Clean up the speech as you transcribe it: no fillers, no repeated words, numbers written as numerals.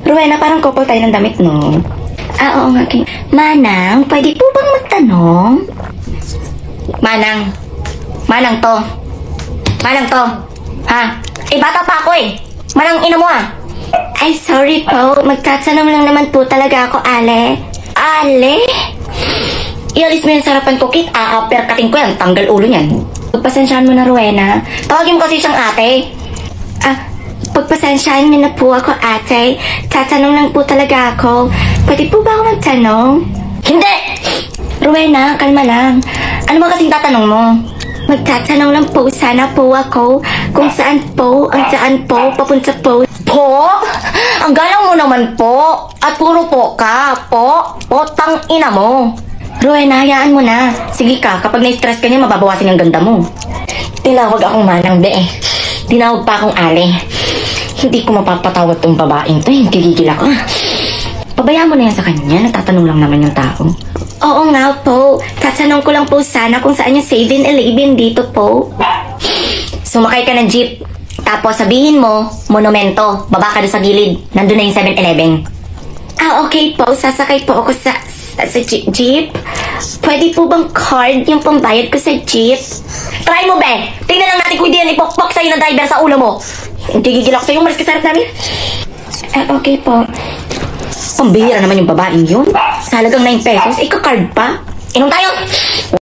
Rowena, parang couple tayo ng damit, no? Oo nga, King. Manang, pwede po bang magtanong? Manang. Manang to. Manang to. Ha? Eh, bata pa ako eh. Manang ina mo ah. Ay, sorry po. Magtatanong lang naman po talaga ako, Ale. Ale? Ialis mo yung sarapan ko, Kit. Perkating ko yan. Tanggal ulo niyan. Pagpasensyahan mo na, Rowena. Tawagin mo kasi siyang ate. Pagpasensyahan niyo na po ako, ate. Tatanong lang po talaga ako. Pwede po ba ako magtanong? Hindi! Rowena, kalma lang. Ano ba kasing tatanong mo? Magtatanong lang po sana po ako kung saan po, ang saan po, papunta po. Po? Ang galang mo naman po. At puro po ka. Po? Tang ina mo. Rowena, hayaan mo na. Sige ka, kapag na-stress ka niya, mababawasin ang ganda mo. Tinawag akong manang, be eh. Tinawag pa akong ale. Hindi ko mapapatawad tong babaeng to. Gigigil ako. Pabayaan mo na yan sa kanya. Natatanong lang naman yung tao. Oo nga po. Tatanong ko lang po sana kung saan yung 7-Eleven dito po. Sumakay ka ng jeep. Tapos sabihin mo, monumento. Baba ka doon sa gilid. Nandun na yung 7-Eleven. Okay po. Sasakay po ako sa jeep. Pwede po bang card yung pambayad ko sa jeep? Try mo, be! Tingnan lang natin kung hindi yan ipokpok sa'yo ng driver sa ulo mo. Hindi gigil ako sa'yo. Maras ka sa harap namin. Okay po. Pambihira naman yung babaeng yun. Sa halagang 9 pesos, ika-card pa. Inom tayo!